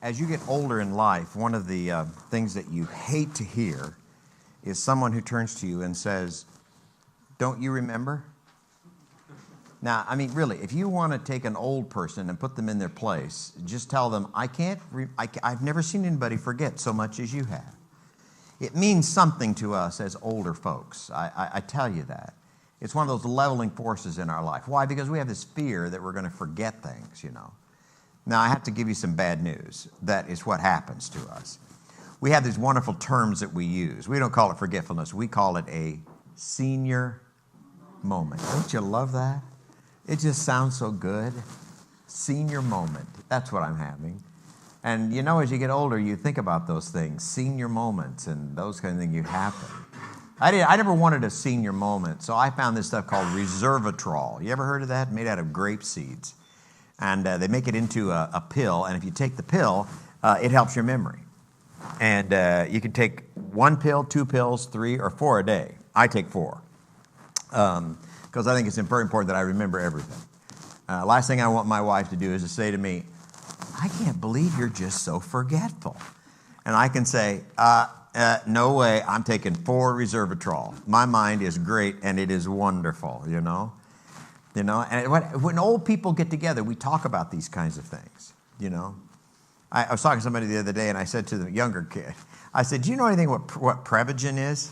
As you get older in life, one of the things that you hate to hear is someone who turns to you and says, "Don't you remember?" Now, I mean, really, if you want to take an old person and put them in their place, just tell them, I've never seen anybody forget so much as you have. It means something to us as older folks. I tell you that. It's one of those leveling forces in our life. Why? Because we have this fear that we're going to forget things, you know. Now, I have to give you some bad news. That is what happens to us. We have these wonderful terms that we use. We don't call it forgetfulness. We call it a senior moment. Don't you love that? It just sounds so good. Senior moment. That's what I'm having. And you know, as you get older, you think about those things, senior moments and those kind of things you happen. I never wanted a senior moment, so I found this stuff called resveratrol. You ever heard of that? Made out of grape seeds. And they make it into a pill, and if you take the pill, it helps your memory. And you can take 1 pill, 2 pills, 3 or 4 a day. I take 4 because I think it's very important that I remember everything. Last thing I want my wife to do is to say to me, "I can't believe you're just so forgetful." And I can say, no way, I'm taking 4 resveratrol. My mind is great, and it is wonderful, you know. You know, and when old people get together, we talk about these kinds of things, you know. I was talking to somebody the other day, and I said to the younger kid, I said, "Do you know anything what Prevagen is?"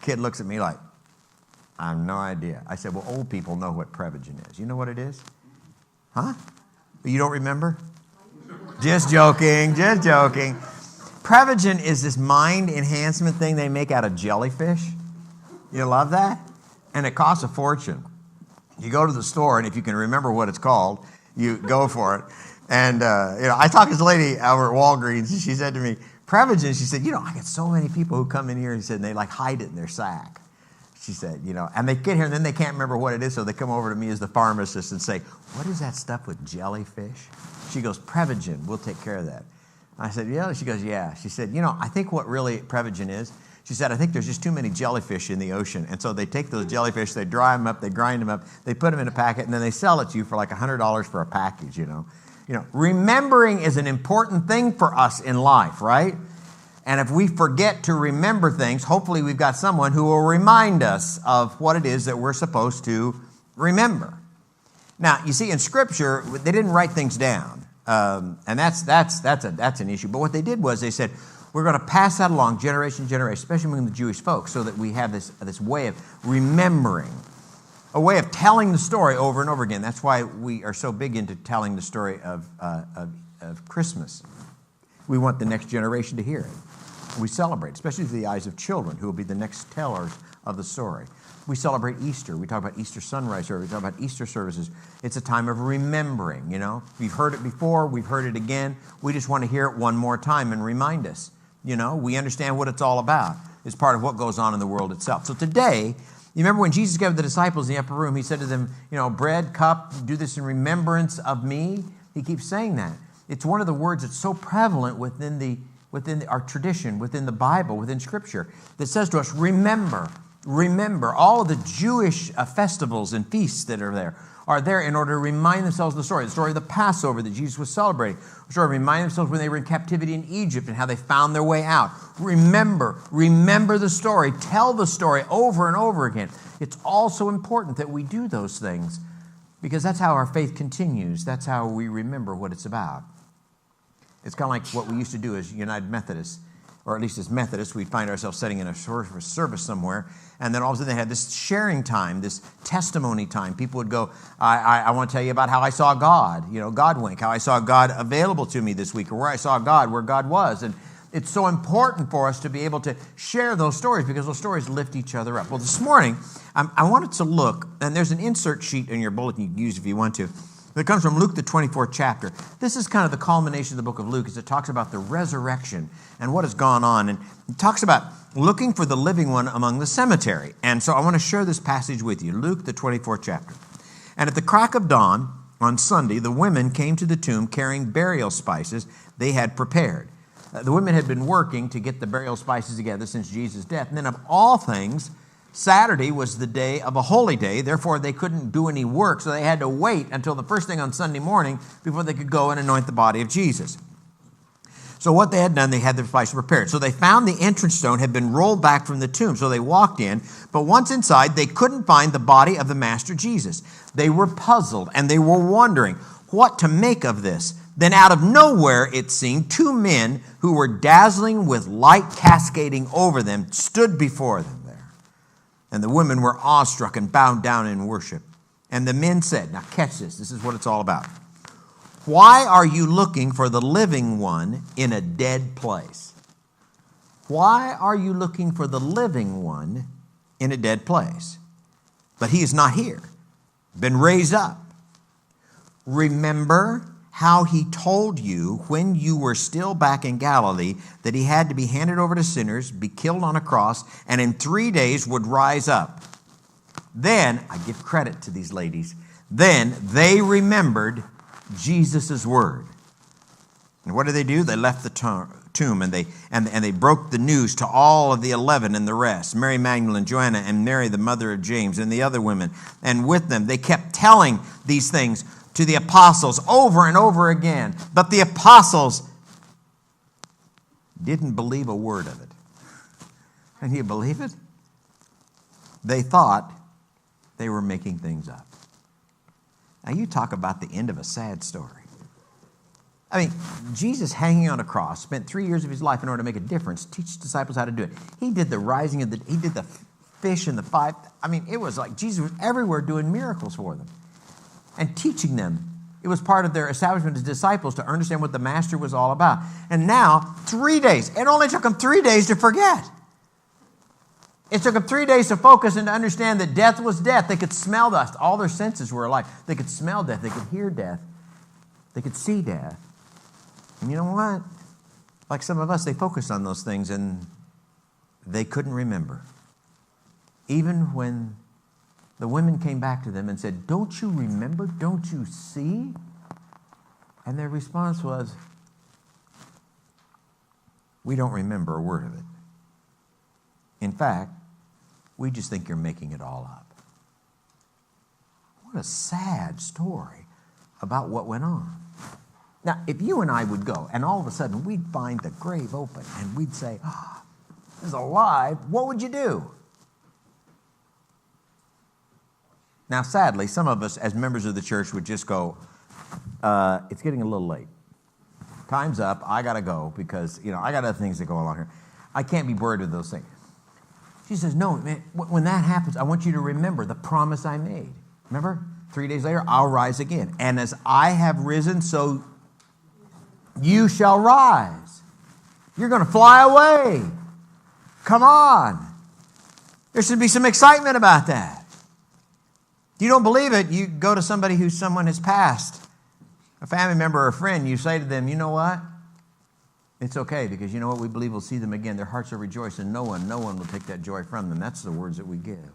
Kid looks at me like, "I have no idea." I said, "Well, old people know what Prevagen is. You know what it is?" "Huh? You don't remember?" Just joking, just joking. Prevagen is this mind enhancement thing they make out of jellyfish. You love that? And it costs a fortune. You go to the store, and if you can remember what it's called, you go for it. And I talked to this lady over at Walgreens, and she said to me, "Prevagen," she said, "I get so many people who come in here," and said, and they like hide it in their sack. She said, and they get here, and then they can't remember what it is, so they come over to me as the pharmacist and say, "What is that stuff with jellyfish?" She goes, "Prevagen, we'll take care of that." I said, "Yeah?" She goes, "Yeah." She said, "I think what really Prevagen is," she said, "I think there's just too many jellyfish in the ocean. And so they take those jellyfish, they dry them up, they grind them up, they put them in a packet, and then they sell it to you for like $100 for a package, Remembering is an important thing for us in life, right? And if we forget to remember things, hopefully we've got someone who will remind us of what it is that we're supposed to remember. Now, you see, in Scripture, they didn't write things down. And that's an issue. But what they did was they said, we're going to pass that along generation to generation, especially among the Jewish folks, so that we have this way of remembering, a way of telling the story over and over again. That's why we are so big into telling the story of Christmas. We want the next generation to hear it. We celebrate, especially through the eyes of children, who will be the next tellers of the story. We celebrate Easter. We talk about Easter sunrise service. We talk about Easter services. It's a time of remembering, We've heard it before. We've heard it again. We just want to hear it one more time and remind us. We understand what it's all about. It's part of what goes on in the world itself. So today, you remember when Jesus gathered the disciples in the upper room, he said to them, bread, cup, do this in remembrance of me. He keeps saying that. It's one of the words that's so prevalent within our tradition, within the Bible, within Scripture, that says to us, remember. Remember. All of the Jewish festivals and feasts that are there in order to remind themselves of the story of the Passover that Jesus was celebrating, remind themselves when they were in captivity in Egypt and how they found their way out. Remember the story, tell the story over and over again. It's also important that we do those things because that's how our faith continues. That's how we remember what it's about. It's kind of like what we used to do as United Methodists, or at least as Methodists. We'd find ourselves sitting in a service somewhere, and then all of a sudden they had this sharing time, this testimony time. People would go, I want to tell you about how I saw God, God wink, how I saw God available to me this week, or where I saw God, where God was. And it's so important for us to be able to share those stories because those stories lift each other up. Well, this morning, I wanted to look, and there's an insert sheet in your bulletin you can use if you want to. It comes from Luke, the 24th chapter. This is kind of the culmination of the book of Luke as it talks about the resurrection and what has gone on. And it talks about looking for the living one among the cemetery. And so I want to share this passage with you. Luke, the 24th chapter. And at the crack of dawn on Sunday, the women came to the tomb carrying burial spices they had prepared. The women had been working to get the burial spices together since Jesus' death. And then of all things, Saturday was the day of a holy day, therefore they couldn't do any work, so they had to wait until the first thing on Sunday morning before they could go and anoint the body of Jesus. So what they had done, they had their place prepared. So they found the entrance stone had been rolled back from the tomb. So they walked in, but once inside, they couldn't find the body of the Master Jesus. They were puzzled and they were wondering what to make of this. Then out of nowhere, it seemed, two men who were dazzling with light cascading over them stood before them there. And the women were awestruck and bowed down in worship. And the men said, now catch this, this is what it's all about. Why are you looking for the living one in a dead place? Why are you looking for the living one in a dead place? But he is not here, been raised up. Remember how he told you when you were still back in Galilee that he had to be handed over to sinners, be killed on a cross, and in 3 days would rise up. Then, I give credit to these ladies, then they remembered Jesus' word. And what did they do? They left the tomb and they broke the news to all of the 11 and the rest, Mary Magdalene, Joanna, and Mary, the mother of James, and the other women. And with them, they kept telling these things to the apostles over and over again. But the apostles didn't believe a word of it. Can you believe it? They thought they were making things up. Now, you talk about the end of a sad story. I mean, Jesus hanging on a cross, spent 3 years of his life in order to make a difference, teach disciples how to do it. He did the rising of he did the fish and the five. I mean, it was like Jesus was everywhere doing miracles for them and teaching them. It was part of their establishment as disciples to understand what the Master was all about. And now, 3 days. It only took them 3 days to forget. It took them 3 days to focus and to understand that death was death. They could smell death. All their senses were alive. They could smell death. They could hear death. They could see death. And you know what? Like some of us, they focused on those things and they couldn't remember. Even when the women came back to them and said, don't you remember? Don't you see? And their response was, we don't remember a word of it. In fact, we just think you're making it all up. What a sad story about what went on. Now, if you and I would go and all of a sudden we'd find the grave open and we'd say, oh, he's alive, what would you do? Now, sadly, some of us as members of the church would just go, it's getting a little late. Time's up. I got to go because, I got other things that go along here. I can't be worried with those things. She says, no, man, when that happens, I want you to remember the promise I made. Remember? 3 days later, I'll rise again. And as I have risen, so you shall rise. You're going to fly away. Come on. There should be some excitement about that. If you don't believe it, you go to somebody who someone has passed, a family member or a friend, you say to them, you know what? It's okay because you know what? We believe we'll see them again. Their hearts will rejoice and no one will take that joy from them. That's the words that we give.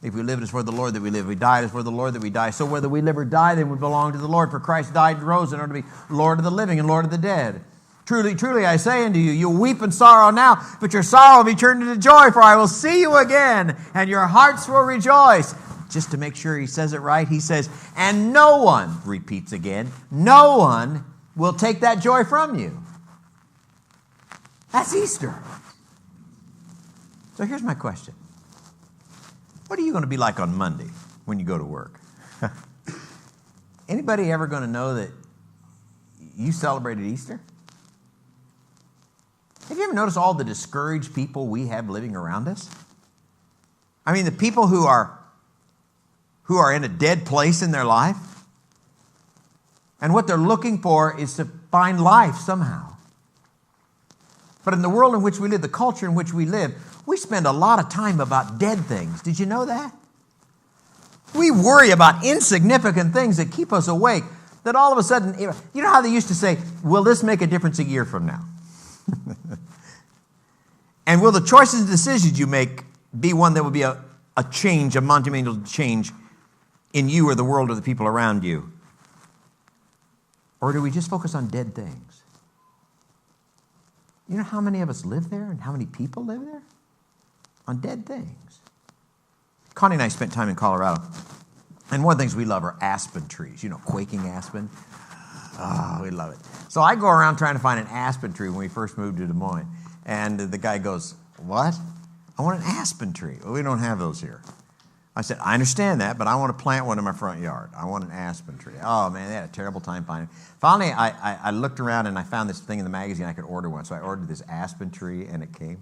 If we live, it is for the Lord that we live. If we die, it is for the Lord that we die. So whether we live or die, then we belong to the Lord. For Christ died and rose in order to be Lord of the living and Lord of the dead. Truly, truly, I say unto you, you'll weep and sorrow now, but your sorrow will be turned into joy, for I will see you again, and your hearts will rejoice. Just to make sure he says it right, he says, and no one, repeats again, no one will take that joy from you. That's Easter. So here's my question. What are you going to be like on Monday when you go to work? Anybody ever going to know that you celebrated Easter? Have you ever noticed all the discouraged people we have living around us? I mean, the people who are in a dead place in their life. And what they're looking for is to find life somehow. But in the world in which we live, the culture in which we live, we spend a lot of time about dead things. Did you know that? We worry about insignificant things that keep us awake. That all of a sudden, you know how they used to say, will this make a difference a year from now? And will the choices and decisions you make be one that will be a change, a monumental change in you or the world or the people around you? Or do we just focus on dead things? You know how many of us live there and how many people live there? On dead things. Connie and I spent time in Colorado. And one of the things we love are aspen trees. Quaking aspen. Oh, we love it. So I go around trying to find an aspen tree when we first moved to Des Moines. And the guy goes, what? I want an aspen tree. Well, we don't have those here. I said, I understand that, but I want to plant one in my front yard. I want an aspen tree. Oh, man, they had a terrible time finding it. Finally, I looked around and I found this thing in the magazine I could order one. So I ordered this aspen tree and it came.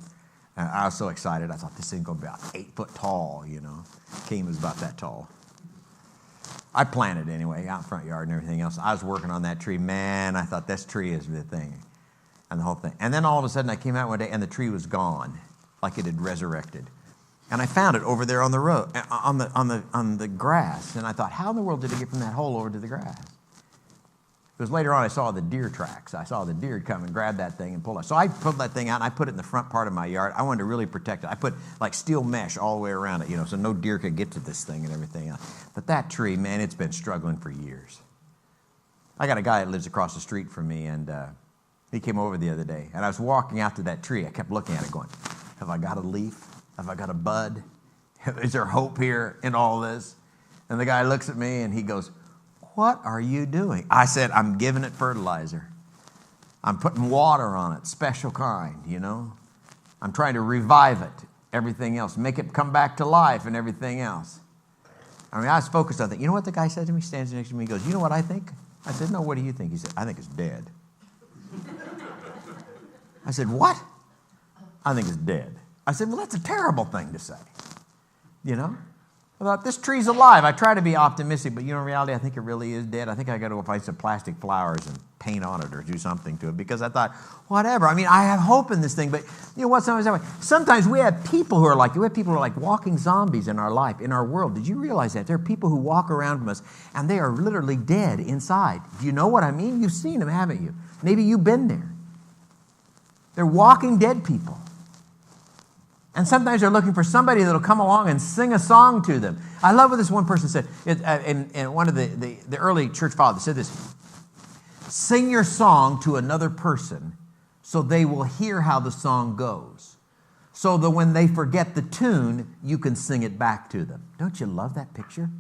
And I was so excited. I thought this thing's going to be about 8 foot tall, you know. It came as about that tall. I planted anyway, out in front yard and everything else. I was working on that tree. Man, I thought this tree is the thing. And the whole thing. And then all of a sudden I came out one day and the tree was gone, like it had resurrected. And I found it over there on the road, on the grass. And I thought, how in the world did it get from that hole over to the grass? Because later on I saw the deer tracks. I saw the deer come and grab that thing and pull it. So I pulled that thing out and I put it in the front part of my yard. I wanted to really protect it. I put like steel mesh all the way around it, you know, so no deer could get to this thing and everything else. But that tree, man, it's been struggling for years. I got a guy that lives across the street from me, and he came over the other day. And I was walking out to that tree. I kept looking at it going, have I got a leaf? Have I got a bud? Is there hope here in all this? And the guy looks at me and he goes, what are you doing? I said, I'm giving it fertilizer. I'm putting water on it, special kind, you know. I'm trying to revive it, everything else, make it come back to life and everything else. I mean, I was focused on that. You know what the guy said to me? Stands next to me, he goes, you know what I think? I said, no, what do you think? He said, I think it's dead. I said, what? I think it's dead. I said, well, that's a terrible thing to say, you know. I thought, this tree's alive. I try to be optimistic, but you know, in reality, I think it really is dead. I think I got to go find some plastic flowers and paint on it or do something to it, because I thought, whatever. I mean, I have hope in this thing, but you know what? Sometimes we have people who are like, walking zombies in our life, in our world. Did you realize that? There are people who walk around from us, and they are literally dead inside. Do you know what I mean? You've seen them, haven't you? Maybe you've been there. They're walking dead people. And sometimes they're looking for somebody that'll come along and sing a song to them. I love what this one person said. In one of the early church fathers said this: sing your song to another person so they will hear how the song goes, so that when they forget the tune, you can sing it back to them. Don't you love that picture?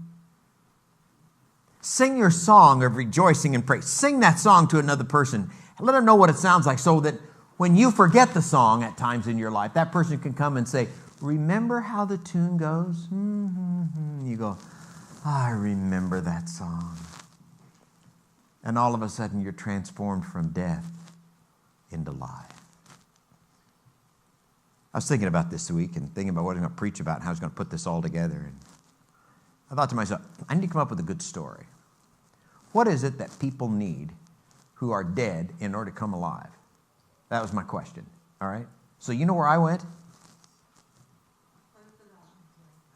Sing your song of rejoicing and praise. Sing that song to another person. Let them know what it sounds like, so that when you forget the song at times in your life, that person can come and say, remember how the tune goes? Mm-hmm. You go, I remember that song. And all of a sudden you're transformed from death into life. I was thinking about this week and thinking about what I'm going to preach about and how I was going to put this all together. And I thought to myself, I need to come up with a good story. What is it that people need who are dead in order to come alive? That was my question, all right? So you know where I went?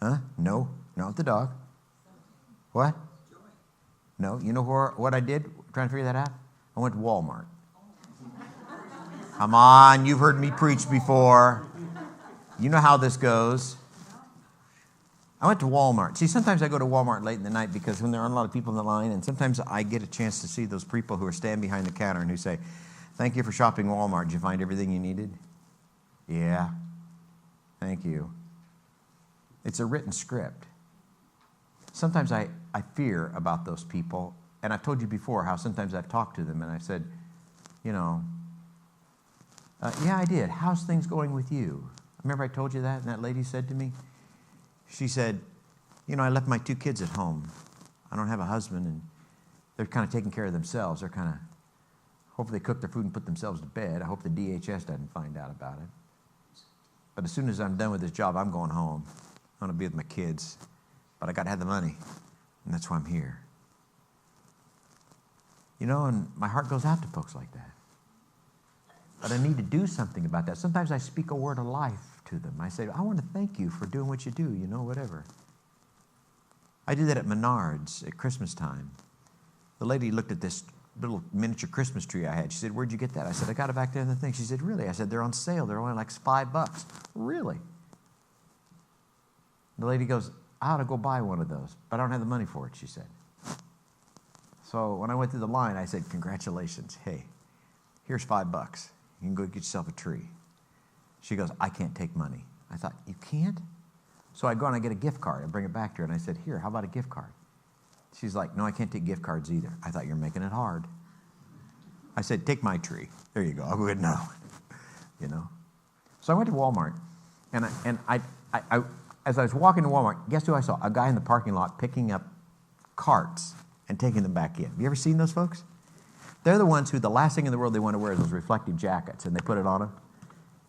Huh? No, not with the dog. What? No, you know what I did trying to figure that out? I went to Walmart. Come on, you've heard me preach before. You know how this goes. I went to Walmart. See, sometimes I go to Walmart late in the night because when there aren't a lot of people in the line, and sometimes I get a chance to see those people who are standing behind the counter and who say, thank you for shopping Walmart. Did you find everything you needed? Yeah. Thank you. It's a written script. Sometimes I fear about those people. And I've told you before how sometimes I've talked to them and I've said, you know, yeah, I did. How's things going with you? Remember I told you that? And that lady said to me, she said, you know, I left my 2 kids at home. I don't have a husband, and they're kind of taking care of themselves. They're kind of, hopefully they cook their food and put themselves to bed. I hope the DHS doesn't find out about it. But as soon as I'm done with this job, I'm going home. I'm going to be with my kids. But I got to have the money, and that's why I'm here. You know, and my heart goes out to folks like that. But I need to do something about that. Sometimes I speak a word of life to them. I say, I want to thank you for doing what you do, you know, whatever. I do that at Menards at Christmas time. The lady looked at this little miniature Christmas tree I had. She said, where'd you get that? I said, I got it back there in the thing. She said, really? I said, they're on sale. They're only like $5. Really? The lady goes, I ought to go buy one of those, but I don't have the money for it, she said. So when I went through the line, I said, congratulations. Hey, here's $5. You can go get yourself a tree. She goes, I can't take money. I thought, you can't? So I go and I get a gift card. I bring it back to her, and I said, here, how about a gift card? She's like, no, I can't take gift cards either. I thought, you're making it hard. I said, take my tree. There you go. I would know. You know. So I went to Walmart, and I as I was walking to Walmart, guess who I saw? A guy in the parking lot picking up carts and taking them back in. Have you ever seen those folks? They're the ones who the last thing in the world they want to wear is those reflective jackets, and they put it on them,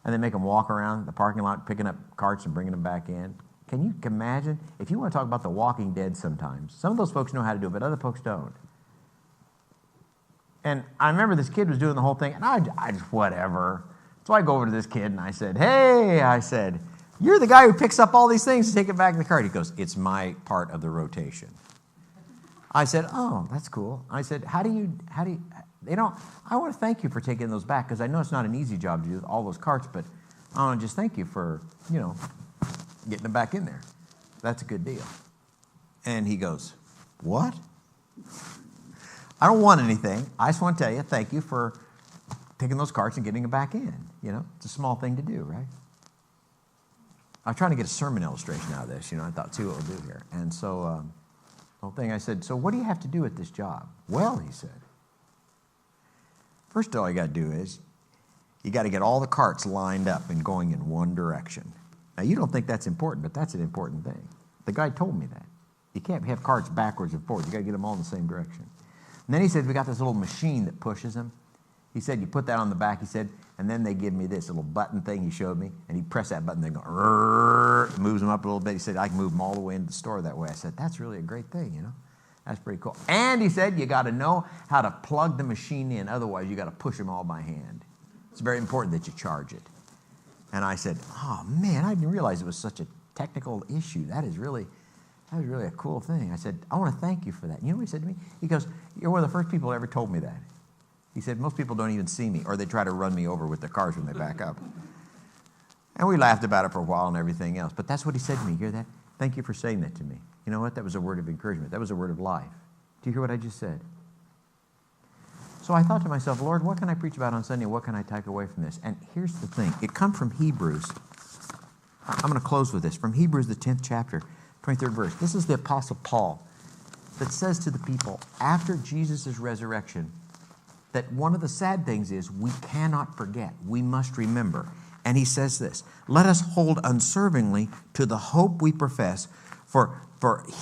and they make them walk around the parking lot picking up carts and bringing them back in. Can you imagine? If you want to talk about the Walking Dead sometimes, some of those folks know how to do it, but other folks don't. And I remember this kid was doing the whole thing, and I just, whatever. So I go over to this kid, and I said, hey, I said, you're the guy who picks up all these things to take it back in the cart. He goes, it's my part of the rotation. I said, oh, that's cool. I said, how do you, I want to thank you for taking those back, because I know it's not an easy job to do all those carts, but I want to just thank you for, getting them back in there. That's a good deal. And he goes, what? I don't want anything. I just want to tell you, thank you for taking those carts and getting them back in. It's a small thing to do, right? I was trying to get a sermon illustration out of this. I thought, see what we'll do here. And so, the whole thing, I said, so what do you have to do at this job? Well, he said, first all you got to do is you got to get all the carts lined up and going in one direction. Now, you don't think that's important, but that's an important thing. The guy told me that. You can't have carts backwards and forwards. You got to get them all in the same direction. And then he said, we got this little machine that pushes them. He said, you put that on the back, he said, and then they give me this little button thing he showed me, and he pressed that button, they go, it moves them up a little bit. He said, I can move them all the way into the store that way. I said, that's really a great thing, That's pretty cool. And he said, you got to know how to plug the machine in. Otherwise, you got to push them all by hand. It's very important that you charge it. And I said, oh, man, I didn't realize it was such a technical issue. That was really a cool thing. I said, I want to thank you for that. You know what he said to me? He goes, you're one of the first people that ever told me that. He said, most people don't even see me, or they try to run me over with their cars when they back up. And we laughed about it for a while and everything else. But that's what he said to me. You hear that? Thank you for saying that to me. You know what? That was a word of encouragement. That was a word of life. Do you hear what I just said? So I thought to myself, Lord, what can I preach about on Sunday? What can I take away from this? And here's the thing. It comes from Hebrews. I'm going to close with this. From Hebrews, the 10th chapter, 23rd verse. This is the Apostle Paul that says to the people, after Jesus' resurrection, that one of the sad things is we cannot forget. We must remember. And he says this, let us hold unswervingly to the hope we profess, for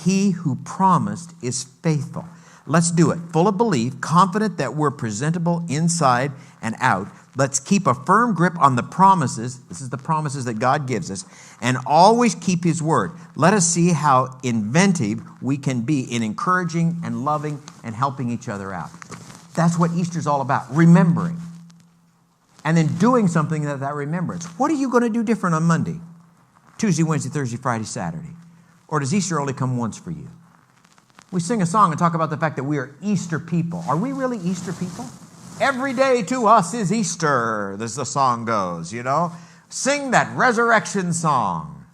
he who promised is faithful. Let's do it. Full of belief, confident that we're presentable inside and out. Let's keep a firm grip on the promises. This is the promises that God gives us. And always keep his word. Let us see how inventive we can be in encouraging and loving and helping each other out. That's what Easter's all about. Remembering. And then doing something that remembrance. What are you going to do different on Monday? Tuesday, Wednesday, Thursday, Friday, Saturday? Or does Easter only come once for you? We sing a song and talk about the fact that we are Easter people. Are we really Easter people? Every day to us is Easter, as the song goes, Sing that resurrection song.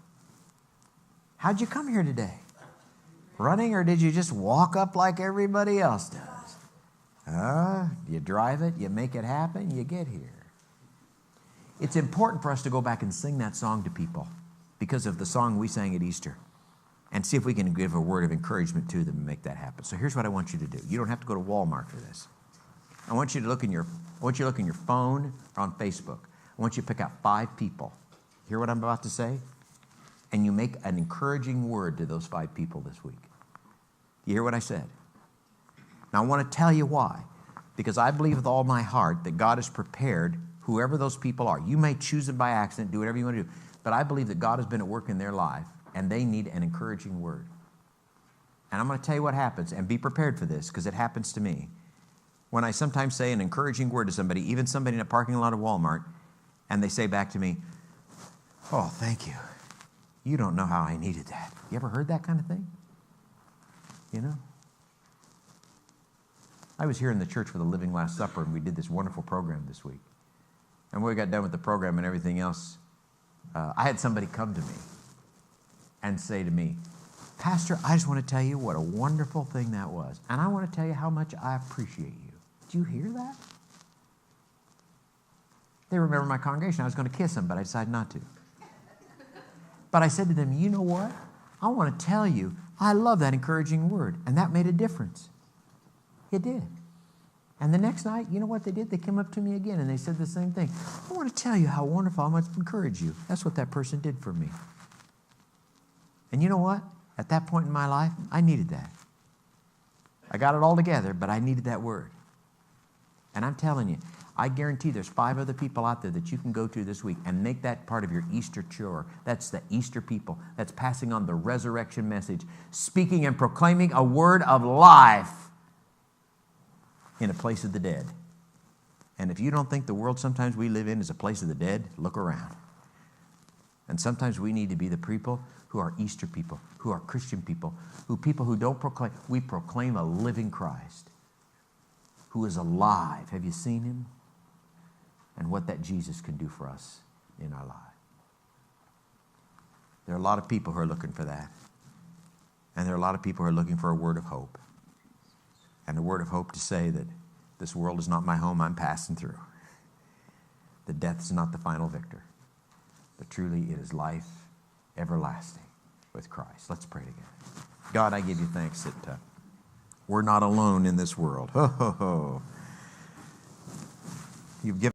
How'd you come here today? Running, or did you just walk up like everybody else does? You drive it, you make it happen, you get here. It's important for us to go back and sing that song to people because of the song we sang at Easter. And see if we can give a word of encouragement to them and make that happen. So here's what I want you to do. You don't have to go to Walmart for this. I want you to look in your phone or on Facebook. I want you to pick out 5 people. Hear what I'm about to say? And you make an encouraging word to those 5 people this week. You hear what I said? Now I want to tell you why. Because I believe with all my heart that God has prepared whoever those people are. You may choose them by accident, do whatever you want to do. But I believe that God has been at work in their life. And they need an encouraging word. And I'm going to tell you what happens, and be prepared for this, because it happens to me. When I sometimes say an encouraging word to somebody, even somebody in a parking lot of Walmart, and they say back to me, oh, thank you. You don't know how I needed that. You ever heard that kind of thing? I was here in the church for the Living Last Supper, and we did this wonderful program this week. And when we got done with the program and everything else, I had somebody come to me and say to me, Pastor, I just want to tell you what a wonderful thing that was. And I want to tell you how much I appreciate you. Do you hear that? They remember my congregation. I was going to kiss them, but I decided not to. But I said to them, you know what? I want to tell you, I love that encouraging word. And that made a difference. It did. And the next night, you know what they did? They came up to me again and they said the same thing. I want to tell you how wonderful, I must encourage you. That's what that person did for me. And you know what? At that point in my life, I needed that. I got it all together, but I needed that word. And I'm telling you, I guarantee there's 5 other people out there that you can go to this week and make that part of your Easter chore. That's the Easter people. That's passing on the resurrection message, speaking and proclaiming a word of life in a place of the dead. And if you don't think the world sometimes we live in is a place of the dead, look around. And sometimes we need to be the people who are Easter people, who are Christian people who don't proclaim. We proclaim a living Christ who is alive. Have you seen him? And what that Jesus can do for us in our lives. There are a lot of people who are looking for that. And there are a lot of people who are looking for a word of hope. And a word of hope to say that this world is not my home, I'm passing through. That death is not the final victor. But truly it is life everlasting with Christ. Let's pray together. God, I give you thanks that we're not alone in this world. Ho, ho, ho. You've given